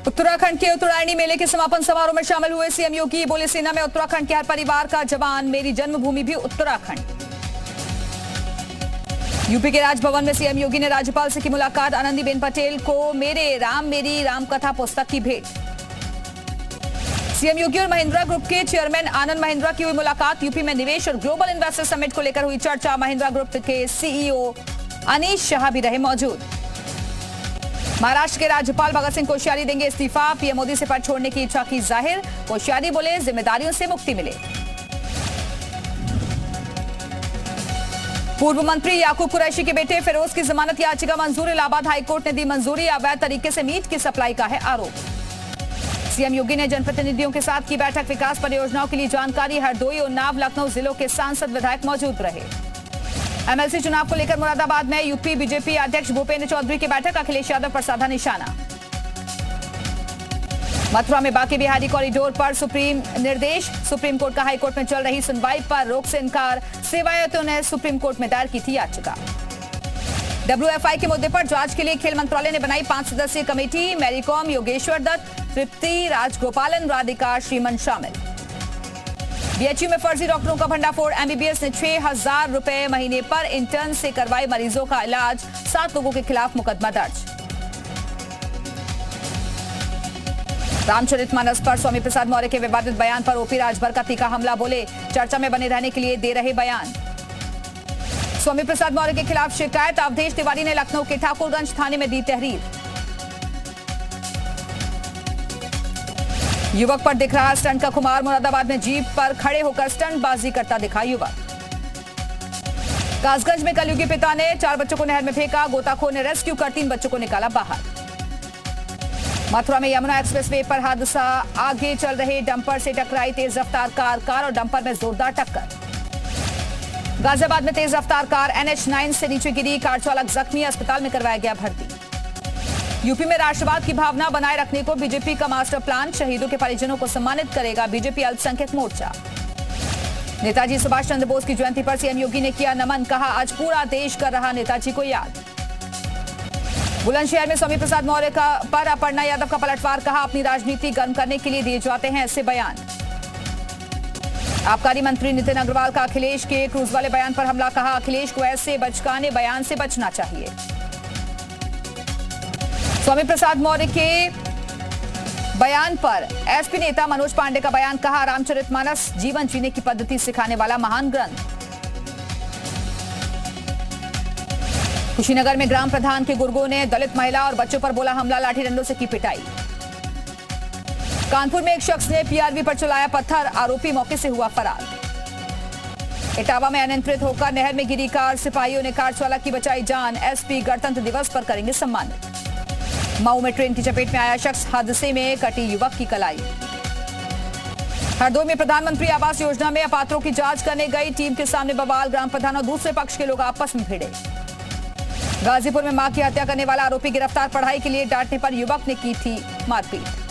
उत्तराखंड के उत्तरायणी मेले के समापन समारोह में शामिल हुए सीएम योगी। बोले, सेना में उत्तराखंड के हर परिवार का जवान, मेरी जन्मभूमि भी उत्तराखंड। यूपी के राजभवन में सीएम योगी ने राज्यपाल से की मुलाकात। आनंदीबेन पटेल को मेरे राम मेरी राम कथा पुस्तक की भेंट। सीएम योगी और महिंद्रा ग्रुप के चेयरमैन आनंद महिंद्रा की हुई मुलाकात। यूपी में निवेश और ग्लोबल इन्वेस्टर समिट को लेकर हुई चर्चा। महिंद्रा ग्रुप के सीईओ अनीश शाह भी रहे मौजूद। महाराष्ट्र के राज्यपाल भगत सिंह कोश्यारी देंगे इस्तीफा। पीएम मोदी से पद छोड़ने की इच्छा की जाहिर। कोश्यारी बोले, जिम्मेदारियों से मुक्ति मिले। पूर्व मंत्री याकूब कुरैशी के बेटे फिरोज की जमानत याचिका मंजूर। इलाहाबाद हाईकोर्ट ने दी मंजूरी। अवैध तरीके से मीट की सप्लाई का है आरोप। सीएम योगी ने जनप्रतिनिधियों के साथ की बैठक। विकास परियोजनाओं के लिए जानकारी। हरदोई, उन्नाव, लखनऊ जिलों के सांसद विधायक मौजूद रहे। एमएलसी चुनाव को लेकर मुरादाबाद में यूपी बीजेपी अध्यक्ष भूपेंद्र चौधरी की बैठक। अखिलेश यादव पर साधा निशाना। मथुरा में बांके बिहारी कॉरिडोर पर सुप्रीम निर्देश। सुप्रीम कोर्ट का हाईकोर्ट में चल रही सुनवाई पर रोक से इनकार। सेवायतों ने सुप्रीम कोर्ट में दायर की थी याचिका। WFI के मुद्दे पर जांच के लिए खेल मंत्रालय ने बनाई 5 सदस्यीय कमेटी। मैरीकॉम, योगेश्वर दत्त, तृप्ति, राजगोपालन, राधिका श्रीमन शामिल। बीएचयू में फर्जी डॉक्टरों का भंडाफोड़। एमबीबीएस ने 6,000 रुपए महीने पर इंटर्न से करवाए मरीजों का इलाज। 7 लोगों के खिलाफ मुकदमा दर्ज। रामचरितमानस पर स्वामी प्रसाद मौर्य के विवादित बयान पर ओपी राजभर का तीखा हमला। बोले, चर्चा में बने रहने के लिए दे रहे बयान। स्वामी प्रसाद मौर्य के खिलाफ शिकायत। अवधेश तिवारी ने लखनऊ के ठाकुरगंज थाने में दी तहरीर। युवक पर दिख रहा स्टंट का खुमार। मुरादाबाद में जीप पर खड़े होकर स्टंटबाजी करता दिखा युवक। कासगंज में कलयुगी पिता ने 4 बच्चों को नहर में फेंका। गोताखोर ने रेस्क्यू कर 3 बच्चों को निकाला बाहर। मथुरा में यमुना एक्सप्रेसवे पर हादसा। आगे चल रहे डंपर से टकराई तेज रफ्तार कार और डंपर में जोरदार टक्कर। गाजियाबाद में तेज रफ्तार कार NH9 से नीचे गिरी। कार चालक जख्मी, अस्पताल में करवाया गया भर्ती। यूपी में राष्ट्रवाद की भावना बनाए रखने को बीजेपी का मास्टर प्लान। शहीदों के परिजनों को सम्मानित करेगा बीजेपी अल्पसंख्यक मोर्चा। नेताजी सुभाष चंद्र बोस की जयंती पर सीएम योगी ने किया नमन। कहा, आज पूरा देश कर रहा नेताजी को याद। बुलंदशहर में स्वामी प्रसाद मौर्य पर अपर्णा यादव का पलटवार। कहा, अपनी राजनीति गर्म करने के लिए दिए जाते हैं ऐसे बयान। आबकारी मंत्री नितिन अग्रवाल का अखिलेश के क्रूज वाले बयान पर हमला। कहा, अखिलेश को ऐसे बचकाने बयान से बचना चाहिए। स्वामी प्रसाद मौर्य के बयान पर एसपी नेता मनोज पांडे का बयान। कहा, रामचरितमानस जीवन जीने की पद्धति सिखाने वाला महान ग्रंथ। कुशीनगर में ग्राम प्रधान के गुर्गों ने दलित महिला और बच्चों पर बोला हमला। लाठी डंडों से की पिटाई। कानपुर में एक शख्स ने पीआरवी पर चलाया पत्थर। आरोपी मौके से हुआ फरार। इटावा में अनियंत्रित होकर नहर में गिरी कार। सिपाहियों ने कार चालक की बचाई जान। एसपी गणतंत्र दिवस पर करेंगे सम्मानित। मऊ में ट्रेन की चपेट में आया शख्स। हादसे में कटी युवक की कलाई। हरदोई में प्रधानमंत्री आवास योजना में अपात्रों की जांच करने गई टीम के सामने बवाल। ग्राम प्रधान और दूसरे पक्ष के लोग आपस में भिड़े। गाजीपुर में मां की हत्या करने वाला आरोपी गिरफ्तार। पढ़ाई के लिए डांटने पर युवक ने की थी मारपीट।